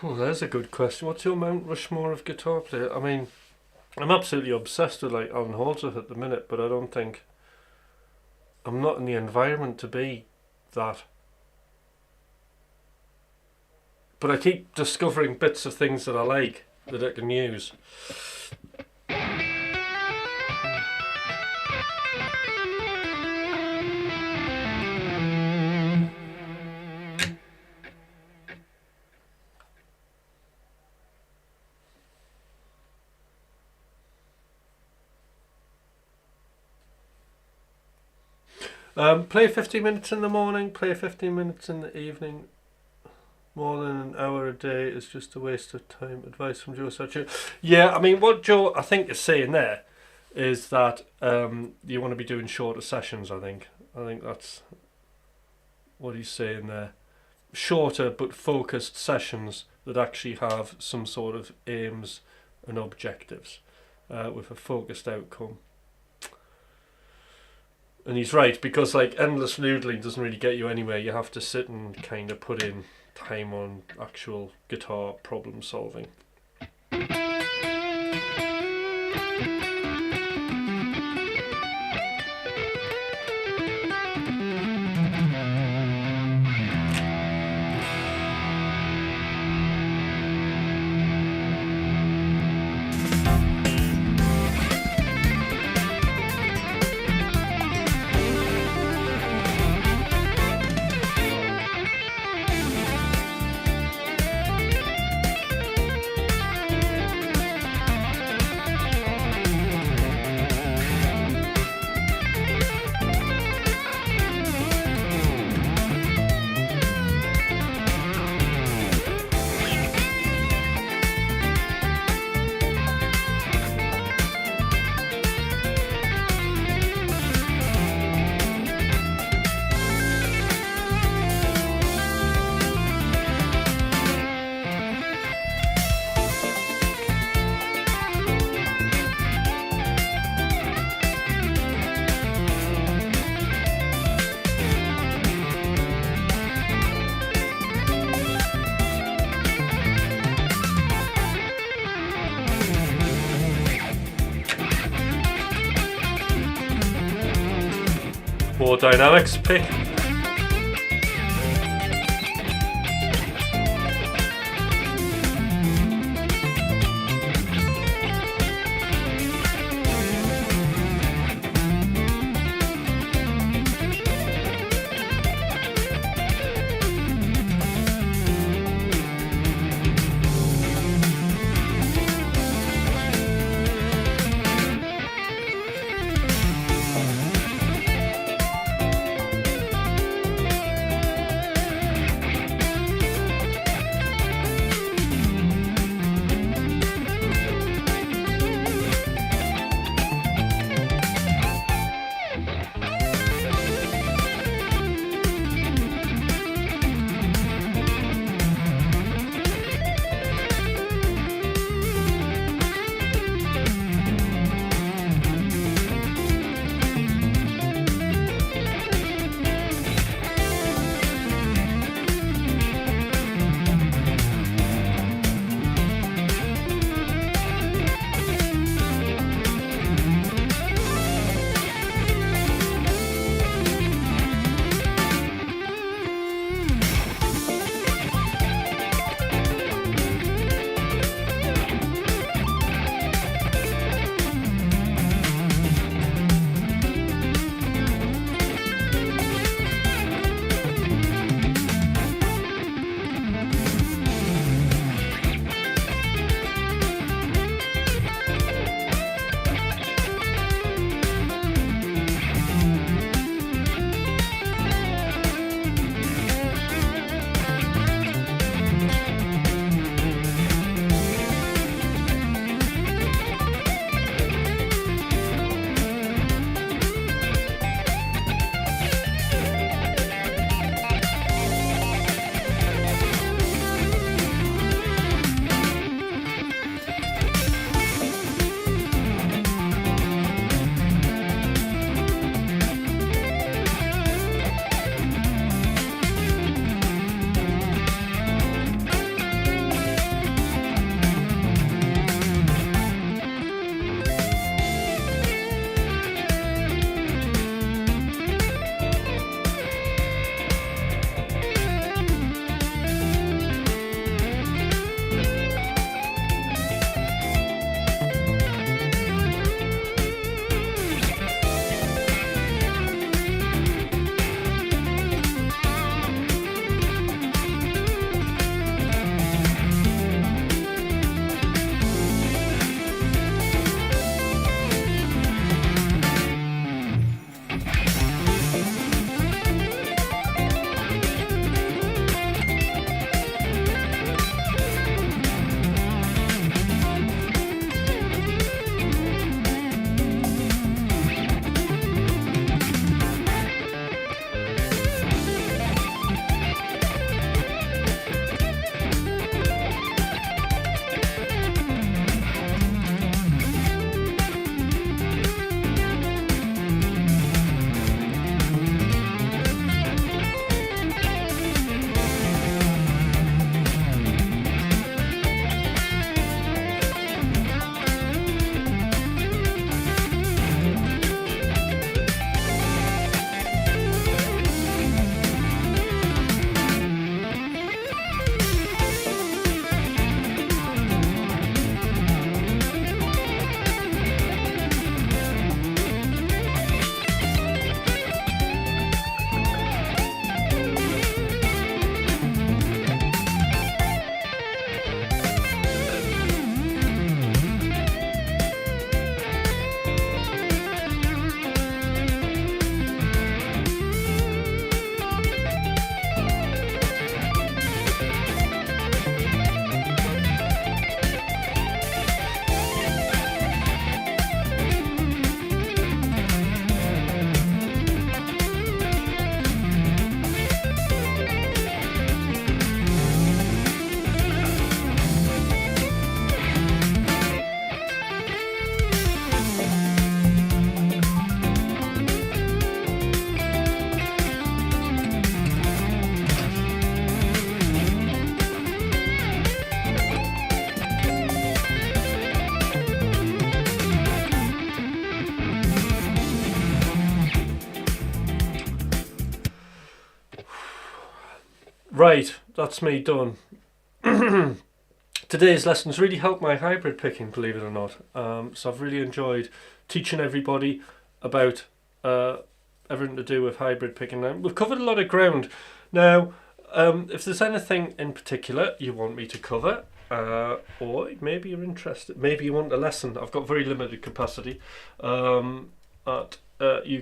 Oh, there's a good question. What's your Mount Rushmore of guitar player? I mean, I'm absolutely obsessed with like Alan Holdsworth at the minute, but I don't think I'm not in the environment to be that. But I keep discovering bits of things that I like that I can use. Play 15 minutes in the morning, play 15 minutes in the evening. More than an hour a day is just a waste of time. Advice from Joe Sacho. Yeah, I mean, what Joe, I think, is saying there is that you want to be doing shorter sessions, I think. I think that's what he's saying there. Shorter but focused sessions that actually have some sort of aims and objectives with a focused outcome. And he's right, because like endless noodling doesn't really get you anywhere. You have to sit and kind of put in time on actual guitar problem solving. More dynamics pick. Right, that's me done. Today's lessons really helped my hybrid picking, believe it or not. So I've really enjoyed teaching everybody about everything to do with hybrid picking. Now, we've covered a lot of ground. Now, if there's anything in particular you want me to cover, or maybe you're interested, maybe you want a lesson, I've got very limited capacity, you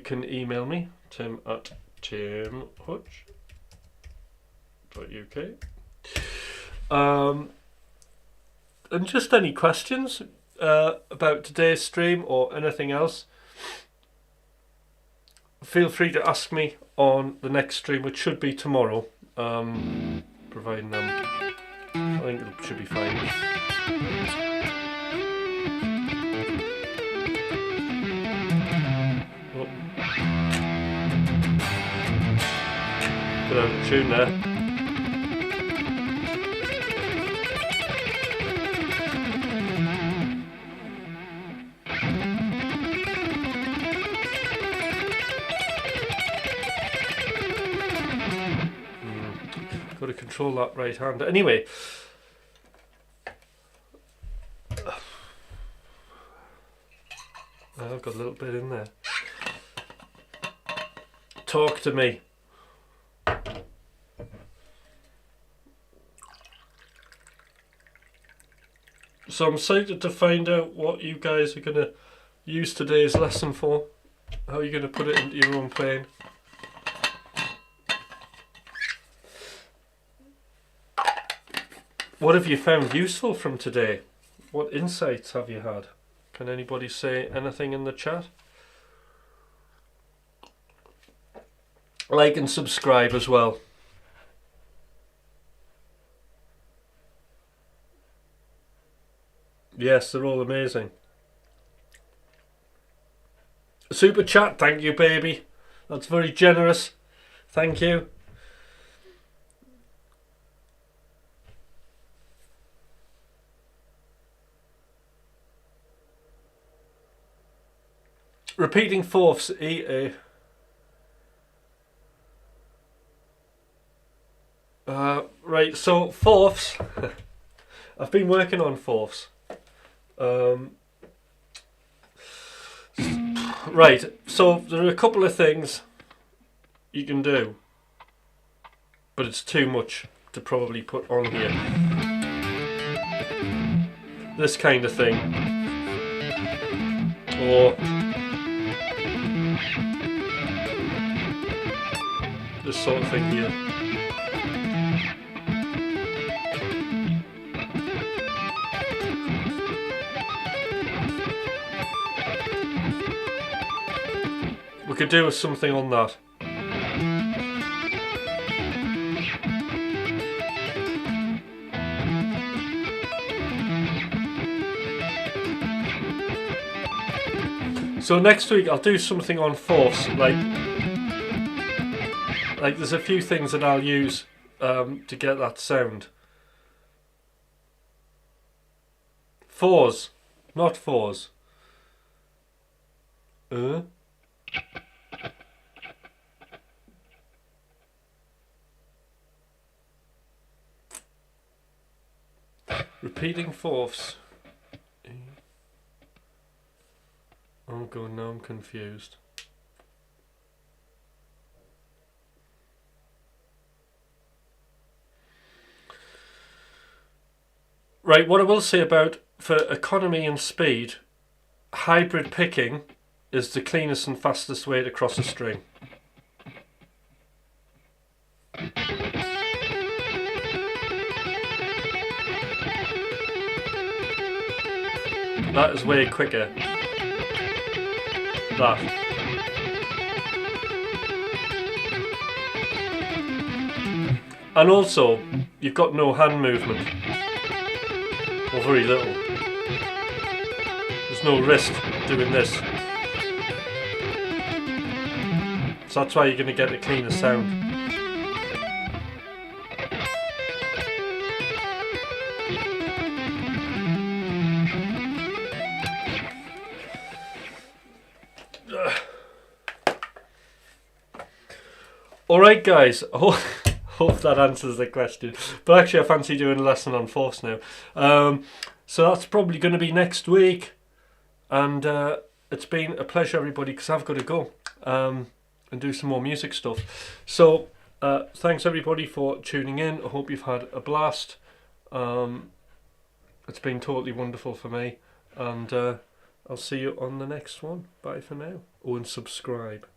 can email me, tim@timhutch.uk. And just any questions about today's stream or anything else, feel free to ask me on the next stream, which should be tomorrow, providing I think it should be fine. Oh. Bit out of tune there. Got to control that right hand. Anyway, I've got a little bit in there. Talk to me. So I'm excited to find out what you guys are going to use today's lesson for. How you're going to put it into your own playing. What have you found useful from today? What insights have you had? Can anybody say anything in the chat? Like and subscribe as well. Yes, they're all amazing. Super chat, thank you, baby. That's very generous. Thank you. Repeating fourths, EA. Right, so fourths. I've been working on fourths. Right, so there are a couple of things you can do, but it's too much to probably put on here. This kind of thing. Or this sort of thing here. We could do something on that. So next week I'll do something on fourths, like there's a few things that I'll use to get that sound. Fours, not fours. Repeating fourths. Oh god, now I'm confused. Right, what I will say about, for economy and speed, hybrid picking is the cleanest and fastest way to cross a string. That is way quicker. That. And also, you've got no hand movement. Or very little. There's no wrist doing this. So that's why you're going to get a cleaner sound. Alright guys, Hope that answers the question. But actually, I fancy doing a lesson on fourths now. So that's probably going to be next week. And it's been a pleasure, everybody, because I've got to go and do some more music stuff. So thanks, everybody, for tuning in. I hope you've had a blast. It's been totally wonderful for me. And I'll see you on the next one. Bye for now. Oh, and subscribe.